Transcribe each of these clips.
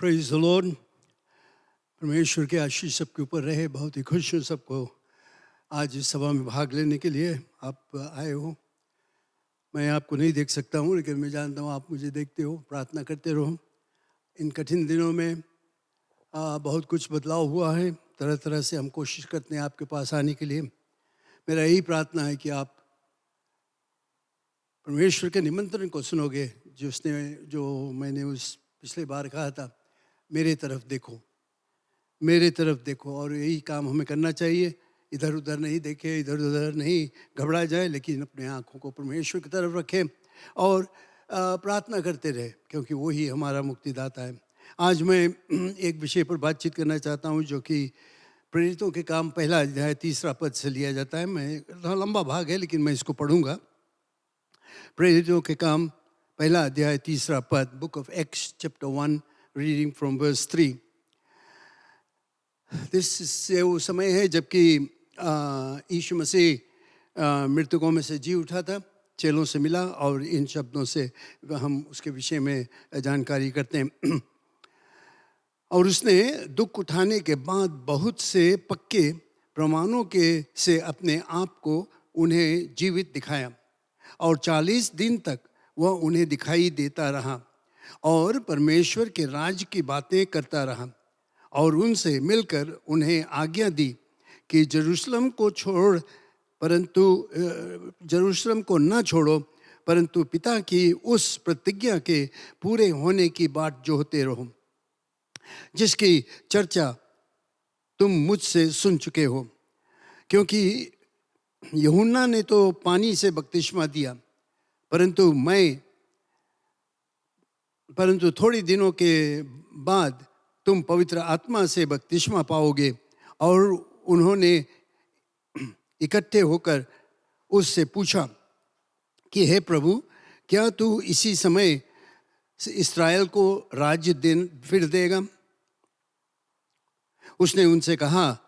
Praise the Lord. परमेश्वर के आशीष सबके ऊपर रहे। बहुत ही खुश हूँ सबको आज इस सभा में भाग लेने के लिए आप आए हो। मैं आपको नहीं देख सकता हूँ, लेकिन मैं जानता हूँ आप मुझे देखते हो। प्रार्थना करते रहो। इन कठिन दिनों में बहुत कुछ बदलाव हुआ है। तरह तरह से हम कोशिश करते हैं आपके पास आने के लिए। मेरा यही प्रार्थना है कि आप परमेश्वर के निमंत्रण को सुनोगे, जो मैंने उस पिछले बार कहा था, मेरे तरफ देखो, मेरे तरफ देखो। और यही काम हमें करना चाहिए। इधर उधर नहीं देखे, इधर उधर नहीं घबरा जाए, लेकिन अपने आँखों को परमेश्वर की तरफ रखें और प्रार्थना करते रहे, क्योंकि वही हमारा मुक्तिदाता है। आज मैं एक विषय पर बातचीत करना चाहता हूँ, जो कि प्रेरितों के काम पहला अध्याय 3 पद से लिया जाता है। मैं लंबा भाग है, लेकिन मैं इसको पढ़ूंगा। प्रेरितों के काम पहला अध्याय 3 पद, book of Acts chapter 1, reading from verse 3। से वो समय है जबकि यीशु मसीह मृतकों में से जी उठा था, चेलों से मिला और इन शब्दों से हम उसके विषय में जानकारी करते हैं। और उसने दुख उठाने के बाद बहुत से पक्के प्रमाणों के से अपने आप को उन्हें जीवित दिखाया, और 40 दिन तक वह उन्हें दिखाई देता रहा और परमेश्वर के राज की बातें करता रहा, और उनसे मिलकर उन्हें आज्ञा दी कि जेरूशलम को न छोड़ो, परंतु पिता की उस प्रतिज्ञा के पूरे होने की बाट जोहते रहो, जिसकी चर्चा तुम मुझसे सुन चुके हो। क्योंकि यूहन्ना ने तो पानी से बपतिस्मा दिया, परंतु थोड़ी दिनों के बाद तुम पवित्र आत्मा से बपतिस्मा पाओगे। और उन्होंने इकट्ठे होकर उससे पूछा कि हे प्रभु, क्या तू इसी समय इस्राएल को राज्य फिर देगा? उसने उनसे कहा,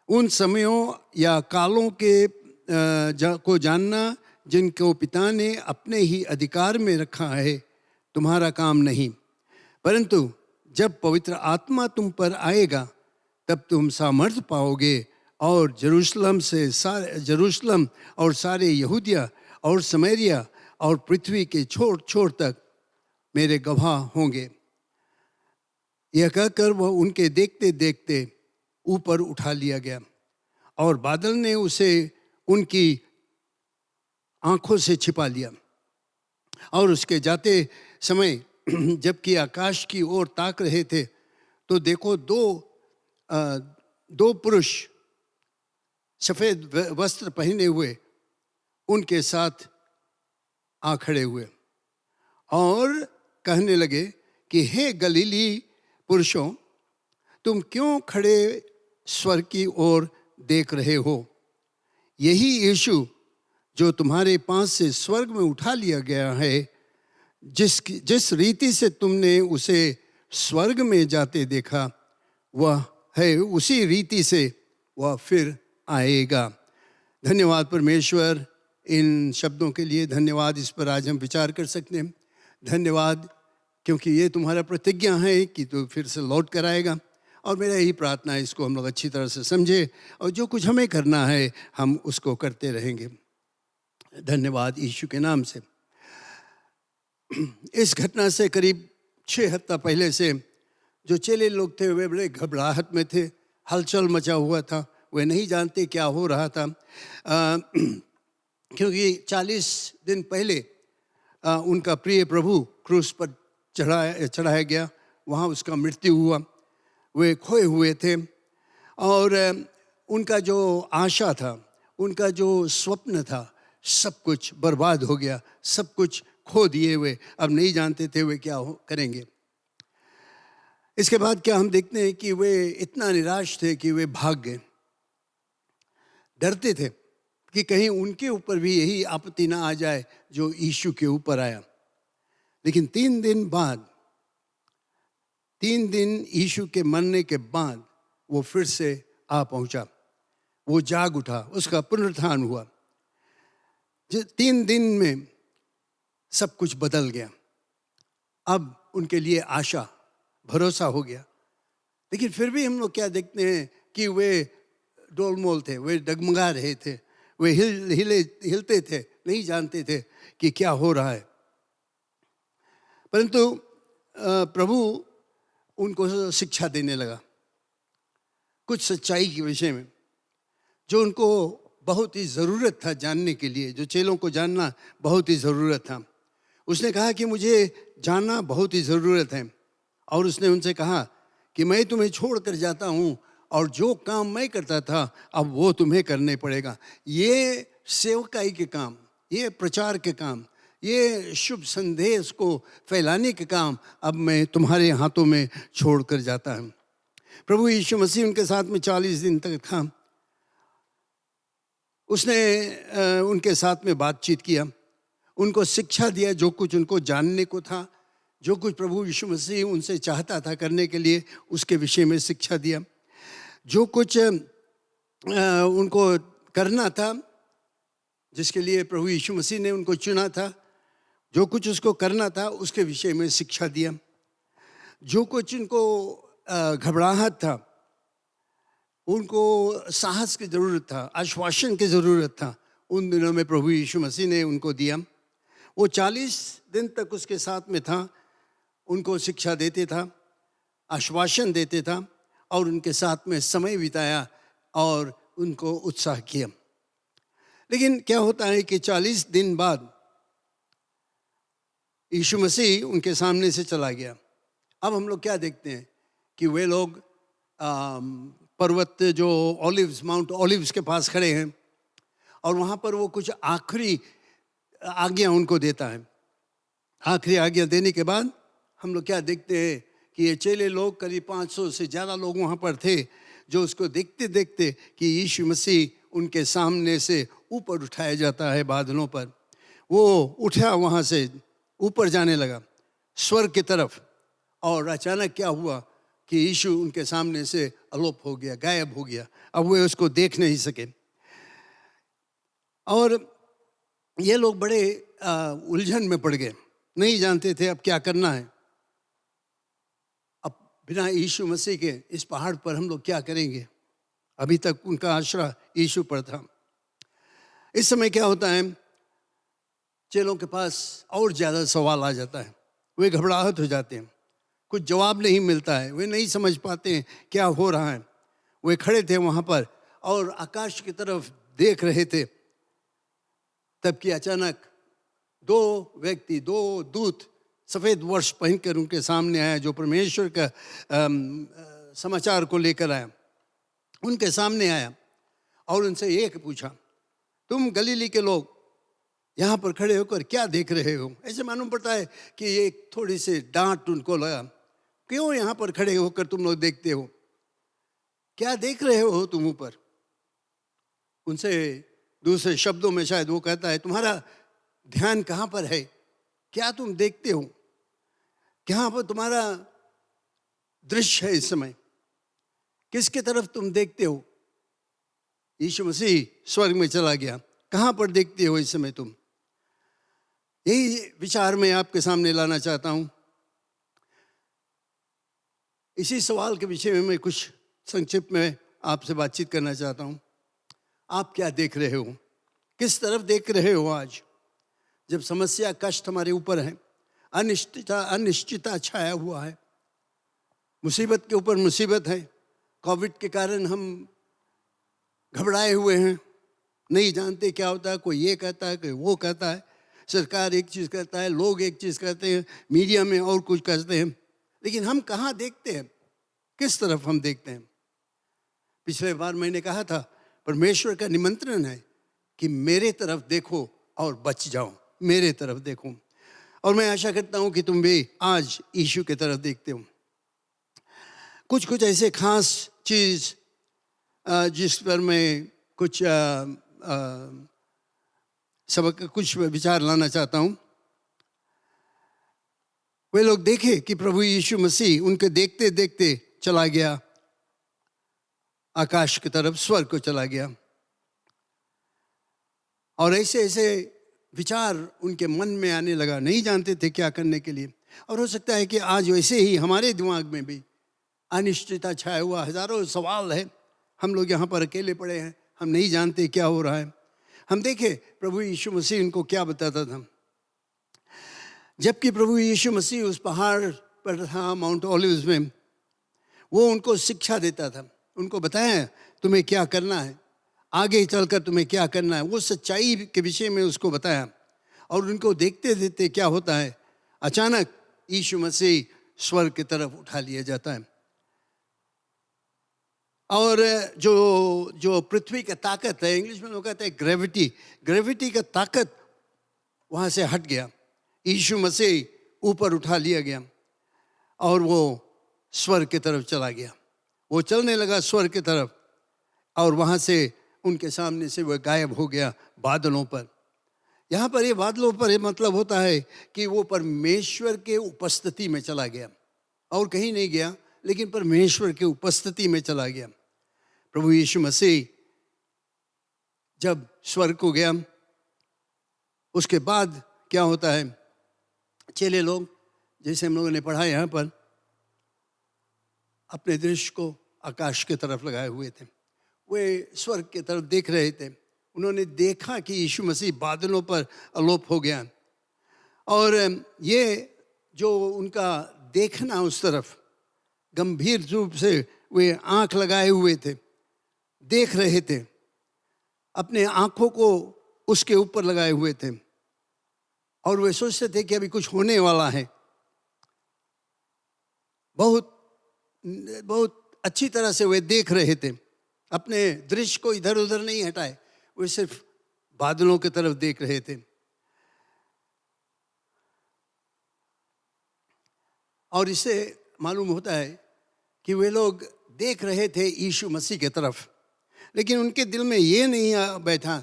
उन समयों या कालों को जानना जिनको पिता ने अपने ही अधिकार में रखा है तुम्हारा काम नहीं, परंतु जब पवित्र आत्मा तुम पर आएगा तब तुम सामर्थ पाओगे, और जेरूशलम और सारे यहूदिया और समरिया और पृथ्वी के छोर छोर तक मेरे गवाह होंगे। यह कहकर वह उनके देखते देखते ऊपर उठा लिया गया, और बादल ने उसे उनकी आंखों से छिपा लिया। और उसके जाते समय जबकि आकाश की ओर ताक रहे थे, तो देखो दो पुरुष सफेद वस्त्र पहने हुए उनके साथ आ खड़े हुए और कहने लगे कि हे गलीली पुरुषों, तुम क्यों खड़े स्वर्ग की ओर देख रहे हो? यही यीशु जो तुम्हारे पास से स्वर्ग में उठा लिया गया है, जिस रीति से तुमने उसे स्वर्ग में जाते देखा, वह है उसी रीति से वह फिर आएगा। धन्यवाद परमेश्वर इन शब्दों के लिए। धन्यवाद, इस पर आज हम विचार कर सकते हैं। धन्यवाद क्योंकि ये तुम्हारा प्रतिज्ञा है कि तू फिर से लौट कर आएगा, और मेरा यही प्रार्थना है इसको हम लोग अच्छी तरह से समझे, और जो कुछ हमें करना है हम उसको करते रहेंगे। धन्यवाद यीशु के नाम से। इस घटना से करीब 6 हफ्ता पहले से जो चेले लोग थे वे बड़े घबराहट में थे। हलचल मचा हुआ था, वे नहीं जानते क्या हो रहा था, क्योंकि 40 दिन पहले उनका प्रिय प्रभु क्रूस पर चढ़ाया गया, वहाँ उसका मृत्यु हुआ। वे खोए हुए थे, और उनका जो आशा था, उनका जो स्वप्न था, सब कुछ बर्बाद हो गया, सब कुछ खो दिए हुए। अब नहीं जानते थे वे क्या करेंगे। इसके बाद क्या हम देखते हैं कि वे इतना निराश थे कि वे भाग गए। डरते थे कि कहीं उनके ऊपर भी यही आपत्ति ना आ जाए जो यीशु के ऊपर आया। लेकिन 3 दिन यीशु के मरने के बाद वो फिर से आ पहुंचा, वो जाग उठा, उसका पुनरुत्थान हुआ। 3 दिन में सब कुछ बदल गया। अब उनके लिए आशा भरोसा हो गया। लेकिन फिर भी हम लोग क्या देखते हैं कि वे डोलमोल थे, वे डगमगा रहे थे, वे हिलते थे, नहीं जानते थे कि क्या हो रहा है। परंतु प्रभु उनको शिक्षा देने लगा कुछ सच्चाई के विषय में, जो उनको बहुत ही ज़रूरत था जानने के लिए, जो चेलों को जानना बहुत ही ज़रूरत था। उसने कहा कि मुझे जानना बहुत ही ज़रूरत है, और उसने उनसे कहा कि मैं तुम्हें छोड़ कर जाता हूँ, और जो काम मैं करता था अब वो तुम्हें करने पड़ेगा। ये सेवकाई के काम, ये प्रचार के काम, ये शुभ संदेश को फैलाने के काम अब मैं तुम्हारे हाथों में छोड़ कर जाता हूँ। प्रभु यीशु मसीह उनके साथ में 40 दिन तक था। उसने उनके साथ में बातचीत किया, उनको शिक्षा दिया, जो कुछ उनको जानने को था, जो कुछ प्रभु यीशु मसीह उनसे चाहता था करने के लिए, उसके विषय में शिक्षा दिया। जो कुछ उनको करना था, जिसके लिए प्रभु यीशु मसीह ने उनको चुना था, जो कुछ उसको करना था उसके विषय में शिक्षा दिया। जो कुछ उनको घबराहट था, उनको साहस की ज़रूरत था, आश्वासन की ज़रूरत था, उन दिनों में प्रभु यीशु मसीह ने उनको दिया। वो 40 दिन तक उसके साथ में था, उनको शिक्षा देते था, आश्वासन देते था, और उनके साथ में समय बिताया और उनको उत्साह किया। लेकिन क्या होता है कि 40 दिन बाद यीशु मसीह उनके सामने से चला गया। अब हम लोग क्या देखते हैं कि वे लोग पर्वत जो ऑलिव्स, माउंट ऑलिव्स के पास खड़े हैं, और वहाँ पर वो कुछ आखिरी आज्ञा उनको देता है। आखिरी आज्ञा देने के बाद हम लोग क्या देखते हैं कि ये चेले लोग, करीब 500 से ज़्यादा लोग वहाँ पर थे, जो उसको देखते देखते कि यीशु मसीह उनके सामने से ऊपर उठाया जाता है बादलों पर। वो उठा, वहाँ से ऊपर जाने लगा स्वर्ग की तरफ, और अचानक क्या हुआ कि यीशु उनके सामने से अलोप हो गया, गायब हो गया। अब वे उसको देख नहीं सके, और ये लोग बड़े उलझन में पड़ गए, नहीं जानते थे अब क्या करना है। अब बिना यीशु मसीह के इस पहाड़ पर हम लोग क्या करेंगे? अभी तक उनका आश्रय यीशु पर था। इस समय क्या होता है, चेलों के पास और ज़्यादा सवाल आ जाता है, वे घबराहट हो जाते हैं, कुछ जवाब नहीं मिलता है, वे नहीं समझ पाते हैं क्या हो रहा है। वे खड़े थे वहाँ पर और आकाश की तरफ देख रहे थे, तब कि अचानक 2 व्यक्ति, 2 दूत सफ़ेद वस्त्र पहनकर उनके सामने आया, जो परमेश्वर का समाचार को लेकर आया। उनके सामने आया और उनसे एक पूछा, तुम गलीली के लोग यहाँ पर खड़े होकर क्या देख रहे हो? ऐसे मालूम पड़ता है कि ये थोड़ी सी डांट उनको लगा, क्यों यहाँ पर खड़े होकर तुम लोग देखते हो? क्या देख रहे हो तुम ऊपर? उनसे दूसरे शब्दों में शायद वो कहता है, तुम्हारा ध्यान कहाँ पर है? क्या तुम देखते हो? कहाँ पर तुम्हारा दृश्य है इस समय? किसके तरफ तुम देखते हो? यीशु मसीह स्वर्ग में चला गया, कहाँ पर देखते हो इस समय तुम? यही विचार मैं आपके सामने लाना चाहता हूँ। इसी सवाल के विषय में मैं कुछ संक्षिप्त में आपसे बातचीत करना चाहता हूँ। आप क्या देख रहे हो? किस तरफ देख रहे हो? आज जब समस्या, कष्ट हमारे ऊपर है, अनिश्चितता छाया हुआ है, मुसीबत के ऊपर मुसीबत है, कोविड के कारण हम घबराए हुए हैं, नहीं जानते क्या होता है, कोई ये कहता है, कोई वो कहता है, सरकार एक चीज़ कहता है, लोग एक चीज़ कहते हैं, मीडिया में और कुछ कहते हैं, लेकिन हम कहाँ देखते हैं? किस तरफ हम देखते हैं? पिछले बार मैंने कहा था, परमेश्वर का निमंत्रण है कि मेरे तरफ देखो और बच जाओ, मेरे तरफ देखो। और मैं आशा करता हूँ कि तुम भी आज यीशु की तरफ देखते हो। कुछ कुछ ऐसे खास चीज़ जिस पर मैं कुछ सबक, कुछ विचार लाना चाहता हूँ। वे लोग देखे कि प्रभु यीशु मसीह उनके देखते देखते चला गया आकाश की तरफ, स्वर्ग को चला गया, और ऐसे ऐसे विचार उनके मन में आने लगा, नहीं जानते थे क्या करने के लिए। और हो सकता है कि आज वैसे ही हमारे दिमाग में भी अनिश्चितता छाया हुआ, हजारों सवाल है, हम लोग यहाँ पर अकेले पड़े हैं, हम नहीं जानते क्या हो रहा है। हम देखें प्रभु यीशु मसीह इनको क्या बताता था। जबकि प्रभु यीशु मसीह उस पहाड़ पर था, माउंट ओलिव्स में, वो उनको शिक्षा देता था, उनको बताया तुम्हें क्या करना है, आगे चलकर तुम्हें क्या करना है, वो सच्चाई के विषय में उसको बताया। और उनको देखते देखते क्या होता है, अचानक यीशु मसीह स्वर्ग की तरफ उठा लिया जाता है। और जो जो पृथ्वी का ताकत है, इंग्लिश में लोग कहते हैं ग्रेविटी का ताकत वहाँ से हट गया, यीशु मसीह ऊपर उठा लिया गया और वो स्वर्ग की तरफ चला गया। वो चलने लगा स्वर्ग की तरफ और वहाँ से उनके सामने से वह गायब हो गया बादलों पर। यहाँ पर ये बादलों पर ये मतलब होता है कि वो परमेश्वर के उपस्थिति में चला गया और कहीं नहीं गया, लेकिन परमेश्वर के उपस्थिति में चला गया। प्रभु यीशु मसीह जब स्वर्ग को गया, उसके बाद क्या होता है, चेले लोग, जैसे हम लोगों ने पढ़ा यहाँ पर, अपने दृष्टि को आकाश की तरफ लगाए हुए थे, वे स्वर्ग की तरफ देख रहे थे। उन्होंने देखा कि यीशु मसीह बादलों पर आलोप हो गया और ये जो उनका देखना उस तरफ, गंभीर रूप से वे आंख लगाए हुए थे, देख रहे थे, अपने आंखों को उसके ऊपर लगाए हुए थे और वे सोचते थे कि अभी कुछ होने वाला है। बहुत बहुत अच्छी तरह से वे देख रहे थे, अपने दृश्य को इधर उधर नहीं हटाए, वे सिर्फ बादलों की तरफ देख रहे थे। और इससे मालूम होता है कि वे लोग देख रहे थे यीशु मसीह की तरफ, लेकिन उनके दिल में ये नहीं बैठा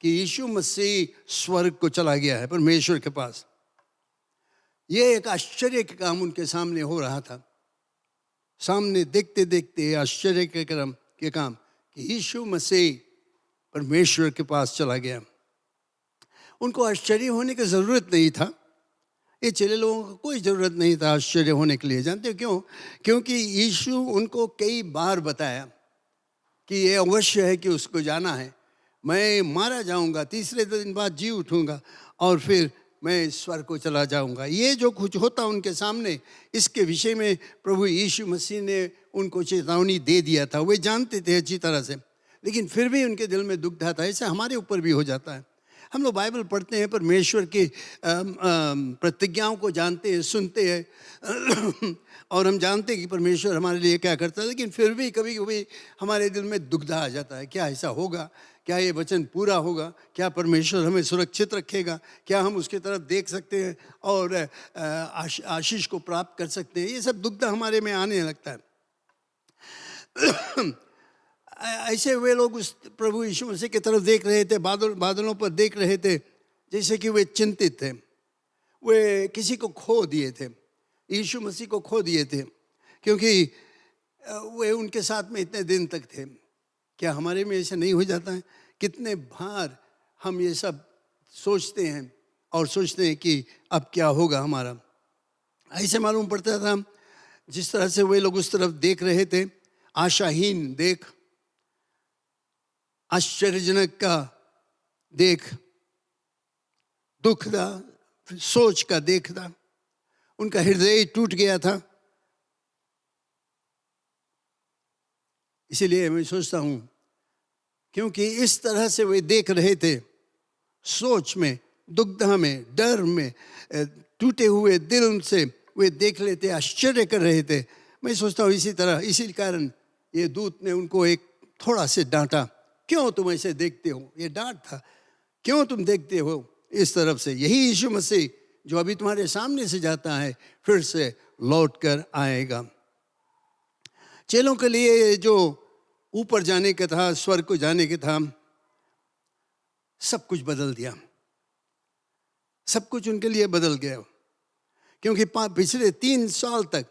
कि यीशु मसीह स्वर्ग को चला गया है, परमेश्वर के पास। ये एक आश्चर्य का काम उनके सामने हो रहा था, सामने देखते देखते आश्चर्य के काम कि यीशु मसीह परमेश्वर के पास चला गया। उनको आश्चर्य होने की ज़रूरत नहीं था, ये चेले लोगों को कोई ज़रूरत नहीं था आश्चर्य होने के लिए। जानते हो क्यों? क्योंकि यीशु उनको कई बार बताया कि ये अवश्य है कि उसको जाना है, मैं मारा जाऊंगा, तीसरे दिन बाद जी उठूंगा और फिर मैं स्वर्ग को चला जाऊंगा। ये जो कुछ होता उनके सामने, इसके विषय में प्रभु यीशु मसीह ने उनको चेतावनी दे दिया था। वे जानते थे अच्छी तरह से, लेकिन फिर भी उनके दिल में दुख था। ऐसा हमारे ऊपर भी हो जाता है। हम लोग बाइबल पढ़ते हैं, परमेश्वर की प्रतिज्ञाओं को जानते हैं, सुनते हैं और हम जानते हैं कि परमेश्वर हमारे लिए क्या करता है, लेकिन फिर भी कभी कभी हमारे दिल में दुख आ जाता है। क्या ऐसा होगा? क्या ये वचन पूरा होगा? क्या परमेश्वर हमें सुरक्षित रखेगा? क्या हम उसकी तरफ देख सकते हैं और आशीष को प्राप्त कर सकते हैं? ये सब दुख हमारे में आने लगता है। ऐसे वे लोग उस प्रभु यीशु मसीह की तरफ देख रहे थे, बादलों पर देख रहे थे, जैसे कि वे चिंतित थे। वे किसी को खो दिए थे, यीशु मसीह को खो दिए थे, क्योंकि वे उनके साथ में इतने दिन तक थे। क्या हमारे में ऐसा नहीं हो जाता है? कितने बार हम ये सब सोचते हैं और सोचते हैं कि अब क्या होगा हमारा। ऐसे मालूम पड़ता था जिस तरह से वे लोग उस तरफ देख रहे थे, आशाहीन देख, आश्चर्यजनक का देख, दुख का सोच का देख था। उनका हृदय टूट गया था। इसीलिए मैं सोचता हूँ, क्योंकि इस तरह से वे देख रहे थे, सोच में, दुग्धा में, डर में, टूटे हुए दिल से वे देख लेते, आश्चर्य कर रहे थे। मैं सोचता हूँ इसी कारण ये दूत ने उनको एक थोड़ा से डांटा। क्यों तुम ऐसे देखते हो? ये डांट था, क्यों तुम देखते हो इस तरफ से? यही यीशु मसीह जो अभी तुम्हारे सामने से जाता है, फिर से लौट कर आएगा। चेलों के लिए जो ऊपर जाने का था, स्वर्ग को जाने का था, सब कुछ बदल दिया। सब कुछ उनके लिए बदल गया, क्योंकि पिछले 3 साल तक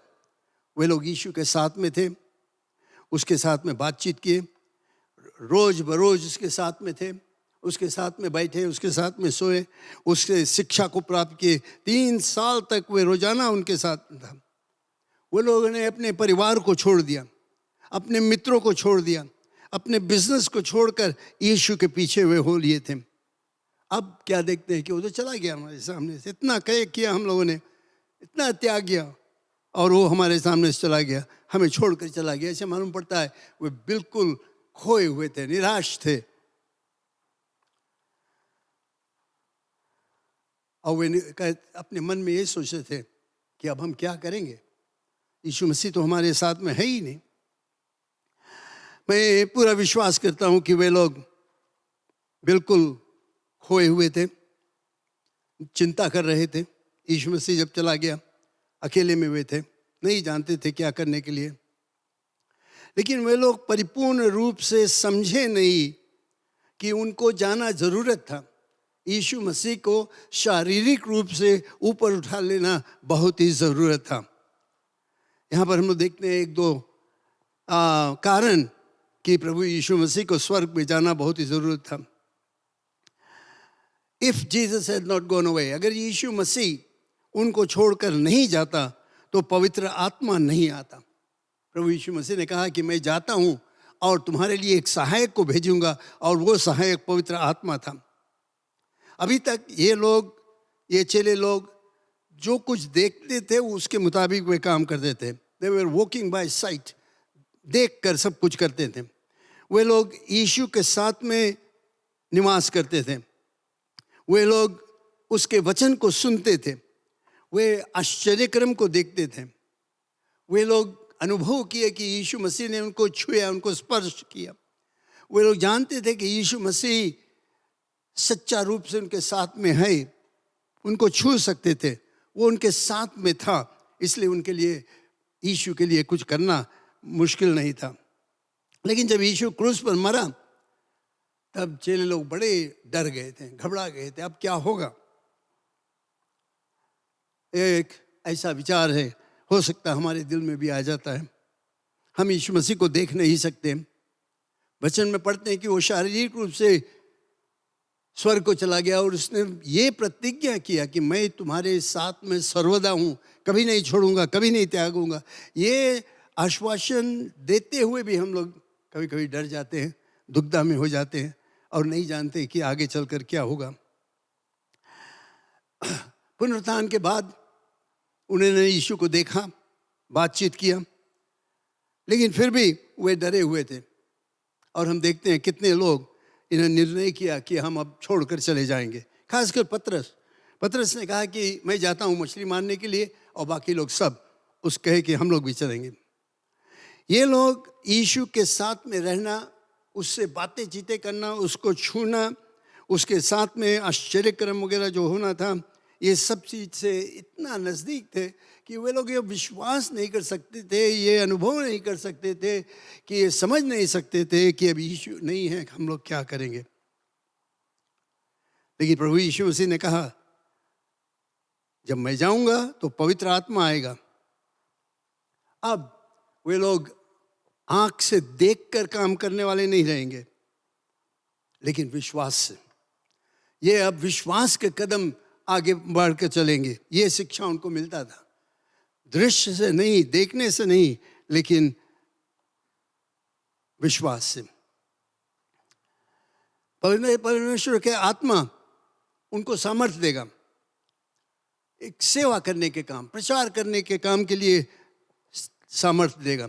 वे लोग यीशु के साथ में थे, उसके साथ में बातचीत किए, रोज बरोज उसके साथ में थे, उसके साथ में बैठे, उसके साथ में सोए, उसके शिक्षा को प्राप्त किए। 3 साल तक वे रोजाना उनके साथ था। वो लोगों ने अपने परिवार को छोड़ दिया, अपने मित्रों को छोड़ दिया, अपने बिजनेस को छोड़कर यीशु के पीछे वे हो लिए थे। अब क्या देखते हैं कि वो तो चला गया हमारे सामने से, इतना कह किया हम लोगों ने, इतना त्याग किया, और वो हमारे सामने से चला गया, हमें छोड़कर चला गया। ऐसे मालूम पड़ता है वे बिल्कुल खोए हुए थे, निराश थे। और वे अपने मन में ये सोचते थे कि अब हम क्या करेंगे, यीशु मसीह तो हमारे साथ में है ही नहीं। मैं पूरा विश्वास करता हूं कि वे लोग बिल्कुल खोए हुए थे, चिंता कर रहे थे। यीशु मसीह जब चला गया, अकेले में वे थे, नहीं जानते थे क्या करने के लिए। लेकिन वे लोग परिपूर्ण रूप से समझे नहीं कि उनको जाना जरूरत था। यीशु मसीह को शारीरिक रूप से ऊपर उठा लेना बहुत ही जरूरत था। यहाँ पर हम लोग देखते हैं 1-2 कारण कि प्रभु यीशु मसीह को स्वर्ग में जाना बहुत ही जरूरत था। If Jesus had not gone away, अगर यीशु मसीह उनको छोड़कर नहीं जाता तो पवित्र आत्मा नहीं आता। प्रभु यीशु मसीह ने कहा कि मैं जाता हूं और तुम्हारे लिए एक सहायक को भेजूंगा, और वो सहायक पवित्र आत्मा था। अभी तक ये चेले लोग जो कुछ देखते थे उसके मुताबिक वे काम करते थे। दे वर वॉकिंग बाय साइट, देख कर सब कुछ करते थे। वे लोग यीशु के साथ में निवास करते थे, वे लोग उसके वचन को सुनते थे, वे आश्चर्यक्रम को देखते थे। वे लोग अनुभव किए कि यीशु मसीह ने उनको छुआ, उनको स्पर्श किया। वे लोग जानते थे कि यीशु मसीह सच्चा रूप से उनके साथ में है, उनको छू सकते थे, वो उनके साथ में था, इसलिए उनके लिए यीशु के लिए कुछ करना मुश्किल नहीं था। लेकिन जब यीशु क्रूस पर मरा तब चेले लोग बड़े डर गए थे, घबरा गए थे, अब क्या होगा। एक ऐसा विचार है, हो सकता है हमारे दिल में भी आ जाता है। हम यीशु मसीह को देख नहीं सकते। वचन में पढ़ते हैं कि वो शारीरिक रूप से स्वर्ग को चला गया और उसने ये प्रतिज्ञा किया कि मैं तुम्हारे साथ में सर्वदा हूँ, कभी नहीं छोड़ूंगा, कभी नहीं त्यागूंगा। ये आश्वासन देते हुए भी हम लोग कभी कभी डर जाते हैं, दुविधा में हो जाते हैं और नहीं जानते कि आगे चलकर क्या होगा। पुनरुत्थान के बाद उन्होंने यीशु को देखा, बातचीत किया, लेकिन फिर भी वे डरे हुए थे। और हम देखते हैं कितने लोग इन्होंने निर्णय किया कि हम अब छोड़कर चले जाएंगे। खासकर पतरस ने कहा कि मैं जाता हूँ मछली मारने के लिए, और बाकी लोग सब उस कहे कि हम लोग भी चलेंगे। ये लोग यीशु के साथ में रहना, उससे बातें चीतें करना, उसको छूना, उसके साथ में आश्चर्यक्रम वगैरह जो होना था, ये सब चीज से इतना नज़दीक थे कि वे लोग ये विश्वास नहीं कर सकते थे, ये अनुभव नहीं कर सकते थे, कि ये समझ नहीं सकते थे कि अब यीशु नहीं है, हम लोग क्या करेंगे। लेकिन प्रभु यीशु मसीह ने कहा जब मैं जाऊंगा तो पवित्र आत्मा आएगा। अब वे लोग आंख से देखकर काम करने वाले नहीं रहेंगे, लेकिन विश्वास से। ये अब विश्वास के कदम आगे बढ़ के चलेंगे। ये शिक्षा उनको मिलता था, दृश्य से नहीं, देखने से नहीं, लेकिन विश्वास से। परमेश्वर के आत्मा उनको सामर्थ्य देगा एक सेवा करने के काम, प्रचार करने के काम के लिए सामर्थ्य देगा।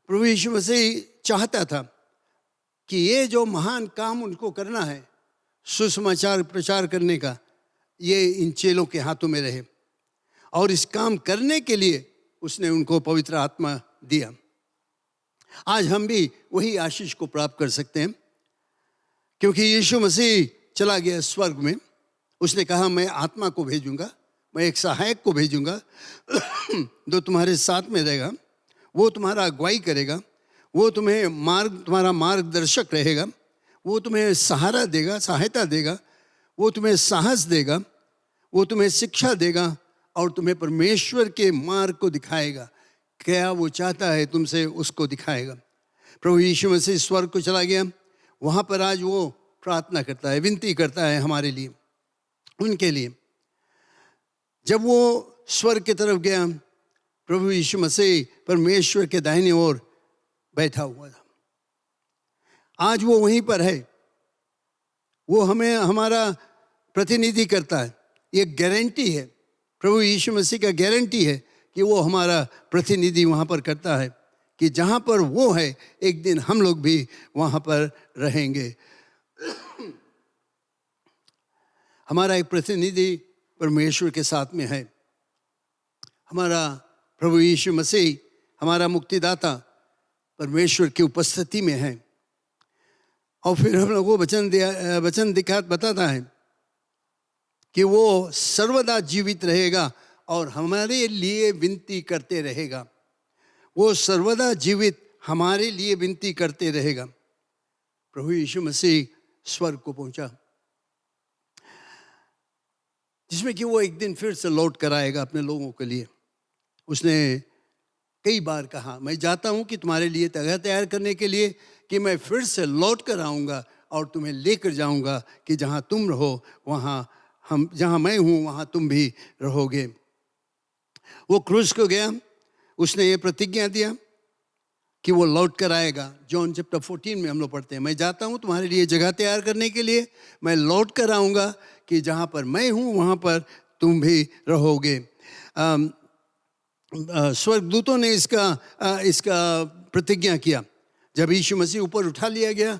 प्रभु यीशु मसीह चाहता था कि ये जो महान काम उनको करना है, सुसमाचार प्रचार करने का, ये इन चेलों के हाथों में रहे। और इस काम करने के लिए उसने उनको पवित्र आत्मा दिया। आज हम भी वही आशीष को प्राप्त कर सकते हैं, क्योंकि यीशु मसीह चला गया स्वर्ग में। उसने कहा मैं आत्मा को भेजूंगा, मैं एक सहायक को भेजूंगा जो तुम्हारे साथ में रहेगा, वो तुम्हारा अगुवाई करेगा, वो तुम्हारा मार्गदर्शक रहेगा, वो तुम्हें सहारा देगा, सहायता देगा, वो तुम्हें साहस देगा, वो तुम्हें शिक्षा देगा और तुम्हें परमेश्वर के मार्ग को दिखाएगा। क्या वो चाहता है तुमसे, उसको दिखाएगा। प्रभु यीशु मसीह स्वर्ग को चला गया, वहाँ पर आज वो प्रार्थना करता है, विनती करता है हमारे लिए, उनके लिए। जब वो स्वर्ग की तरफ गया, प्रभु यीशु मसीह परमेश्वर के दाहिने ओर बैठा हुआ था। आज वो वहीं पर है, वो हमें हमारा प्रतिनिधि करता है। ये गारंटी है, प्रभु यीशु मसीह का गारंटी है कि वो हमारा प्रतिनिधि वहाँ पर करता है, कि जहाँ पर वो है एक दिन हम लोग भी वहाँ पर रहेंगे। हमारा एक प्रतिनिधि परमेश्वर के साथ में है। हमारा प्रभु यीशु मसीह, हमारा मुक्तिदाता परमेश्वर की उपस्थिति में है। और फिर हम लोग को वचन बताता है कि वो सर्वदा जीवित रहेगा और हमारे लिए विनती करते रहेगा। वो सर्वदा जीवित हमारे लिए विनती करते रहेगा। प्रभु यीशु मसीह स्वर्ग को पहुंचा, जिसमें कि वो एक दिन फिर से लौट कर आएगा अपने लोगों के लिए। उसने कई बार कहा, मैं जाता हूं कि तुम्हारे लिए जगह तैयार करने के लिए, कि मैं फिर से लौट कर आऊँगा और तुम्हें लेकर जाऊँगा कि जहाँ तुम रहो वहाँ जहाँ मैं हूँ वहाँ तुम भी रहोगे। वो क्रूस को गया, उसने ये प्रतिज्ञा दिया कि वो लौट कर आएगा। जॉन चैप्टर 14 में हम लोग पढ़ते हैं, मैं जाता हूँ तुम्हारे लिए जगह तैयार करने के लिए, मैं लौट कर आऊँगा कि जहाँ पर मैं हूँ वहाँ पर तुम भी रहोगे। स्वर्गदूतों ने इसका प्रतिज्ञा किया। जब यीशु मसीह ऊपर उठा लिया गया,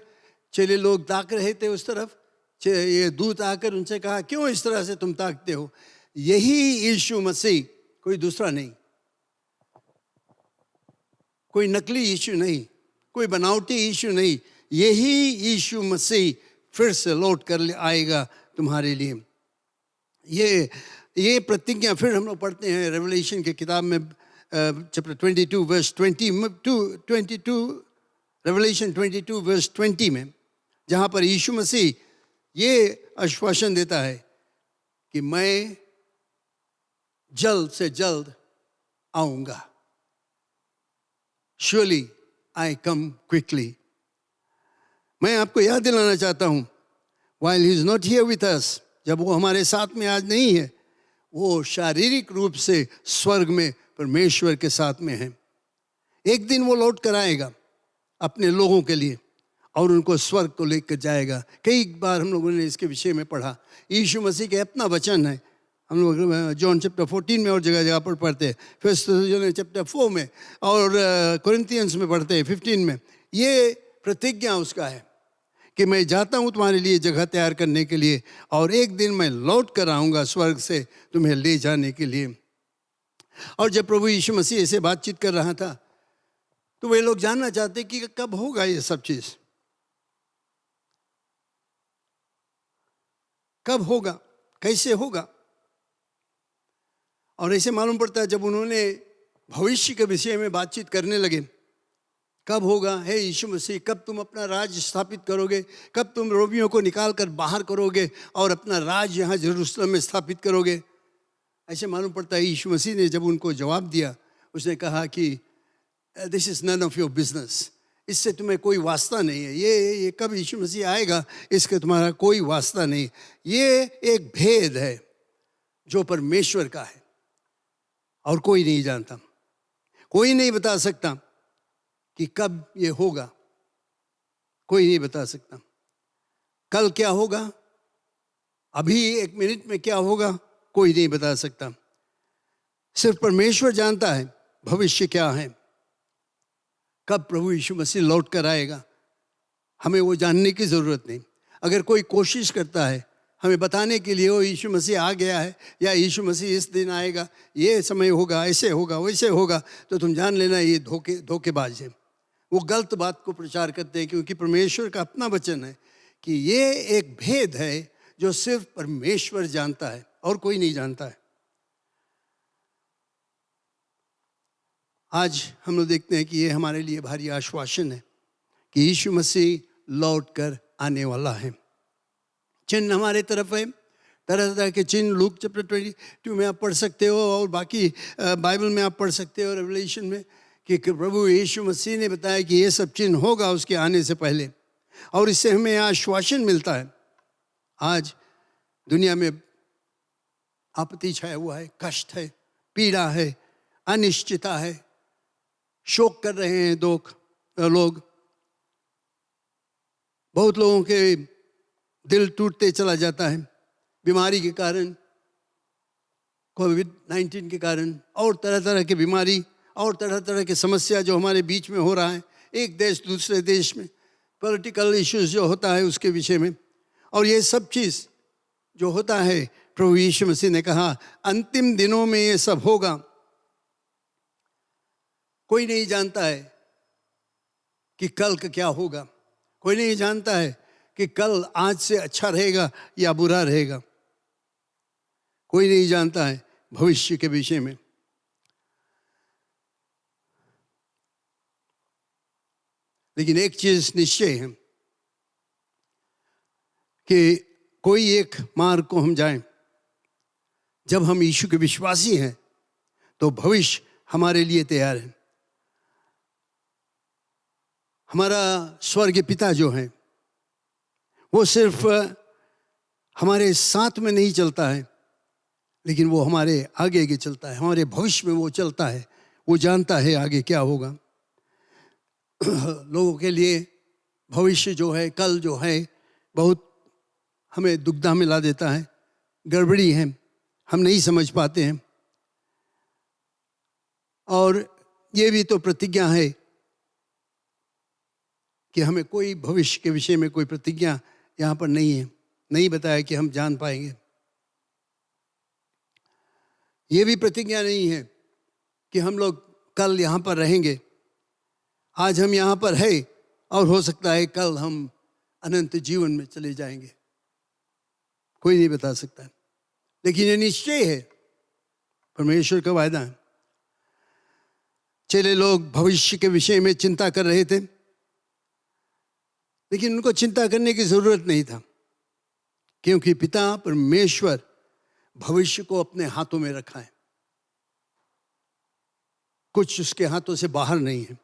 चेले लोग ताक रहे थे उस तरफ। ये दूत आकर उनसे कहा, क्यों इस तरह से तुम ताकते हो? यही यीशु मसीह, कोई दूसरा नहीं, कोई नकली यीशु नहीं, कोई बनावटी यीशु नहीं, यही यीशु मसीह फिर से लौट कर आएगा तुम्हारे लिए। ये प्रतिज्ञा फिर हम लोग पढ़ते हैं रेवलेशन की किताब में, चैप्टर 22 वर्स 22, रेवलेशन 22 वर्स 20 में, जहाँ पर यीशु मसीह ये आश्वासन देता है कि मैं जल्द से जल्द आऊँगा। Surely I come quickly. मैं आपको याद दिलाना चाहता हूँ, while he is not here with us, जब वो हमारे साथ में आज नहीं है, वो शारीरिक रूप से स्वर्ग में परमेश्वर के साथ में है। एक दिन वो लौट कर आएगा अपने लोगों के लिए और उनको स्वर्ग को लेकर जाएगा। कई बार हम लोगों ने इसके विषय में पढ़ा। यीशु मसीह के अपना वचन है, हम लोग जॉन चैप्टर 14 में और जगह जगह पर पढ़ते हैं, फिर चैप्टर 4 में और कोरिन्थियंस में पढ़ते हैं 15 में। ये प्रतिज्ञा उसका है कि मैं जाता हूँ तुम्हारे लिए जगह तैयार करने के लिए और एक दिन मैं लौट कर आऊँगा स्वर्ग से तुम्हें ले जाने के लिए। और जब प्रभु यीशु मसीह ऐसे बातचीत कर रहा था तो वे लोग जानना चाहते कि कब होगा ये सब चीज़, कब होगा, कैसे होगा। और ऐसे मालूम पड़ता है जब उन्होंने भविष्य के विषय में बातचीत करने लगे, कब होगा हे यीशु मसीह, कब तुम अपना राज स्थापित करोगे, कब तुम रोमियों को निकाल कर बाहर करोगे और अपना राज यहाँ यरूशलेम में स्थापित करोगे। ऐसे मालूम पड़ता है यीशु मसीह ने जब उनको जवाब दिया, उसने कहा कि this is none of your business, इससे तुम्हें कोई वास्ता नहीं है। ये कब यीशु मसीह आएगा इसके तुम्हारा कोई वास्ता नहीं। ये एक भेद है जो परमेश्वर का है और कोई नहीं जानता, कोई नहीं बता सकता कि कब ये होगा, कोई नहीं बता सकता। कल क्या होगा, अभी एक मिनट में क्या होगा, कोई नहीं बता सकता। सिर्फ परमेश्वर जानता है भविष्य क्या है, कब प्रभु यीशु मसीह लौट कर आएगा। हमें वो जानने की ज़रूरत नहीं। अगर कोई कोशिश करता है हमें बताने के लिए वो यीशु मसीह आ गया है या यीशु मसीह इस दिन आएगा, ये समय होगा, ऐसे होगा, वैसे होगा, तो तुम जान लेना ये धोखेबाज है। वो गलत बात को प्रचार करते हैं, क्योंकि परमेश्वर का अपना वचन है कि ये एक भेद है जो सिर्फ परमेश्वर जानता है और कोई नहीं जानता है। आज हम लोग देखते हैं कि ये हमारे लिए भारी आश्वासन है कि यीशु मसीह लौट कर आने वाला है। चिन्ह हमारे तरफ है, तरह तरह के चिन्ह। लूक चैप्टर 22 में आप पढ़ सकते हो और बाकी बाइबल में आप पढ़ सकते हो, रेवलेशन में, कि प्रभु यीशु मसीह ने बताया कि ये सब चिन्ह होगा उसके आने से पहले। और इससे हमें आश्वासन मिलता है। आज दुनिया में आपत्ति छाया हुआ है, कष्ट है, पीड़ा है, अनिश्चितता है, शोक कर रहे हैं लोग। बहुत लोगों के दिल टूटते चला जाता है बीमारी के कारण, कोविड-19 के कारण, और तरह तरह की बीमारी और तरह तरह की समस्या जो हमारे बीच में हो रहा है, एक देश दूसरे देश में पॉलिटिकल इश्यूज जो होता है उसके विषय में। और ये सब चीज़ जो होता है, प्रभु यीशु मसीह ने कहा अंतिम दिनों में ये सब होगा। कोई नहीं जानता है कि कल का क्या होगा, कोई नहीं जानता है कि कल आज से अच्छा रहेगा या बुरा रहेगा, कोई नहीं जानता है भविष्य के विषय में। लेकिन एक चीज निश्चय है कि कोई एक मार्ग को हम जाएं, जब हम यीशु के विश्वासी हैं तो भविष्य हमारे लिए तैयार है। हमारा स्वर्गीय पिता जो है वो सिर्फ हमारे साथ में नहीं चलता है, लेकिन वो हमारे आगे आगे चलता है, हमारे भविष्य में वो चलता है, वो जानता है आगे क्या होगा। लोगों के लिए भविष्य जो है, कल जो है, बहुत हमें दुविधा में ला देता है, गड़बड़ी है, हम नहीं समझ पाते हैं। और ये भी तो प्रतिज्ञा है कि हमें कोई भविष्य के विषय में कोई प्रतिज्ञा यहाँ पर नहीं है, नहीं बताया कि हम जान पाएंगे। ये भी प्रतिज्ञा नहीं है कि हम लोग कल यहाँ पर रहेंगे। आज हम यहाँ पर है और हो सकता है कल हम अनंत जीवन में चले जाएंगे, कोई नहीं बता सकता। लेकिन ये निश्चय है, परमेश्वर का वायदा है। चेले लोग भविष्य के विषय में चिंता कर रहे थे, लेकिन उनको चिंता करने की जरूरत नहीं था, क्योंकि पिता परमेश्वर भविष्य को अपने हाथों में रखा है। कुछ उसके हाथों से बाहर नहीं है,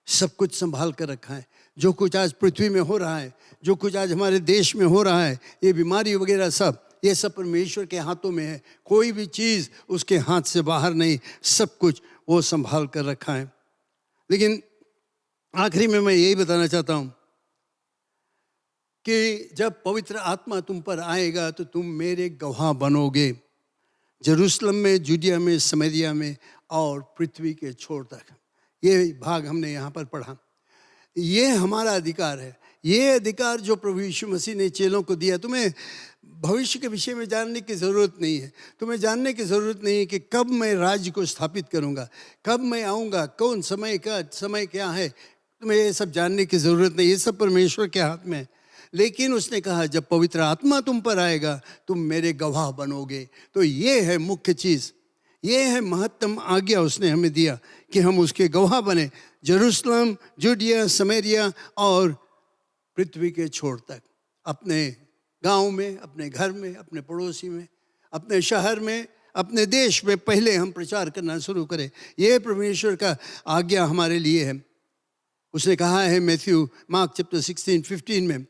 सब कुछ संभाल कर रखा है। जो कुछ आज पृथ्वी में हो रहा है, जो कुछ आज हमारे देश में हो रहा है, ये बीमारी वगैरह सब, ये सब परमेश्वर के हाथों में है। कोई भी चीज़ उसके हाथ से बाहर नहीं, सब कुछ वो संभाल कर रखा है। लेकिन आखिरी में मैं यही बताना चाहता हूँ कि जब पवित्र आत्मा तुम पर आएगा तो तुम मेरे गवाह बनोगे, जेरूशलम में, जूडिया में, समरिया में और पृथ्वी के छोर तक। ये भाग हमने यहाँ पर पढ़ा। ये हमारा अधिकार है, ये अधिकार जो प्रभु यीशु मसीह ने चेलों को दिया। तुम्हें भविष्य के विषय में जानने की ज़रूरत नहीं है, तुम्हें जानने की ज़रूरत नहीं है कि कब मैं राज्य को स्थापित करूँगा, कब मैं आऊँगा, कौन समय क्या है। तुम्हें ये सब जानने की ज़रूरत नहीं, ये सब परमेश्वर के हाथ में है। लेकिन उसने कहा जब पवित्र आत्मा तुम पर आएगा तुम मेरे गवाह बनोगे। तो ये है मुख्य चीज़, ये है महत्तम आज्ञा उसने हमें दिया कि हम उसके गवाह बने, जेरूशलम, जूडिया, समरिया और पृथ्वी के छोर तक। अपने गांव में, अपने घर में, अपने पड़ोसी में, अपने शहर में, अपने देश में पहले हम प्रचार करना शुरू करें। ये परमेश्वर का आज्ञा हमारे लिए है। उसने कहा है मार्क चैप्टर 16:15 में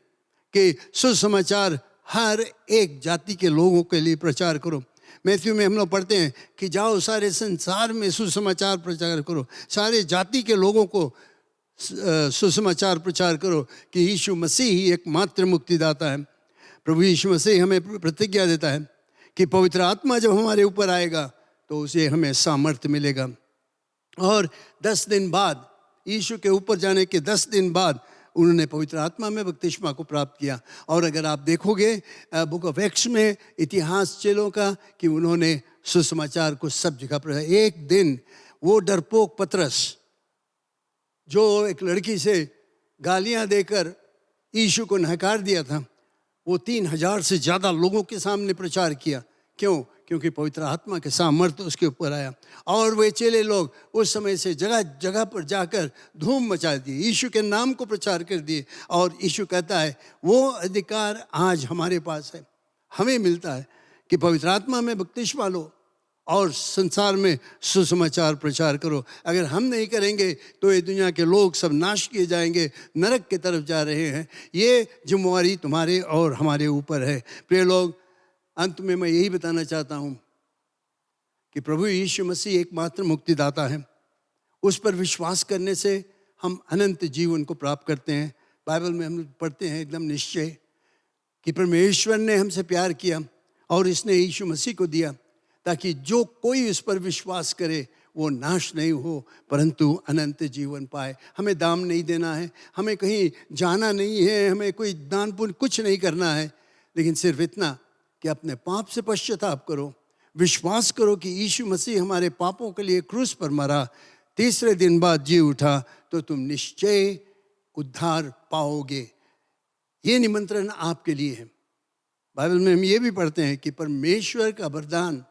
कि सुसमाचार हर एक जाति के लोगों के लिए प्रचार करो। मैथ्यू में हम लोग पढ़ते हैं कि जाओ सारे संसार में सुसमाचार प्रचार करो, सारे जाति के लोगों को सुसमाचार प्रचार करो कि यीशु मसीह ही एकमात्र मुक्तिदाता है। प्रभु यीशु मसीह हमें प्रतिज्ञा देता है कि पवित्र आत्मा जब हमारे ऊपर आएगा तो उसे हमें सामर्थ्य मिलेगा। और 10 दिन बाद, यीशु के ऊपर जाने के 10 दिन बाद उन्होंने पवित्र आत्मा में बपतिस्मा को प्राप्त किया। और अगर आप देखोगे बुक ऑफ एक्ट्स में इतिहास चेलों का कि उन्होंने सुसमाचार को सब जगह पर। एक दिन वो डरपोक पतरस जो एक लड़की से गालियां देकर यीशु को नहकार दिया था, वो 3000 से ज़्यादा लोगों के सामने प्रचार किया। क्यों? क्योंकि पवित्र आत्मा के सामर्थ्य उसके ऊपर आया। और वे चेले लोग उस समय से जगह जगह पर जाकर धूम मचा दिए, यीशु के नाम को प्रचार कर दिए। और यीशु कहता है वो अधिकार आज हमारे पास है, हमें मिलता है कि पवित्र आत्मा में बपतिस्मा लो और संसार में सुसमाचार प्रचार करो। अगर हम नहीं करेंगे तो ये दुनिया के लोग सब नाश किए जाएंगे, नरक की तरफ जा रहे हैं। ये जिम्मेवारी तुम्हारे और हमारे ऊपर है। प्रिय लोग, अंत में मैं यही बताना चाहता हूँ कि प्रभु यीशु मसीह एकमात्र मुक्तिदाता है। उस पर विश्वास करने से हम अनंत जीवन को प्राप्त करते हैं। बाइबल में हम पढ़ते हैं एकदम निश्चय कि परमेश्वर ने हमसे प्यार किया और इसने यीशु मसीह को दिया ताकि जो कोई उस पर विश्वास करे वो नाश नहीं हो परंतु अनंत जीवन पाए। हमें दाम नहीं देना है, हमें कहीं जाना नहीं है, हमें कोई दान पुण्य कुछ नहीं करना है, लेकिन सिर्फ इतना कि अपने पाप से पश्चाताप करो, विश्वास करो कि यीशु मसीह हमारे पापों के लिए क्रूस पर मरा, तीसरे दिन बाद जी उठा, तो तुम निश्चय उद्धार पाओगे। ये निमंत्रण आपके लिए है। बाइबल में हम ये भी पढ़ते हैं कि परमेश्वर का वरदान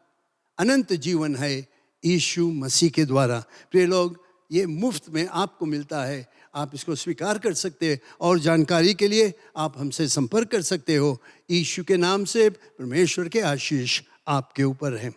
अनंत जीवन है यीशु मसीह के द्वारा। प्रिय लोग, ये मुफ्त में आपको मिलता है, आप इसको स्वीकार कर सकते हैं और जानकारी के लिए आप हमसे संपर्क कर सकते हो। यीशु के नाम से परमेश्वर के आशीष आपके ऊपर है।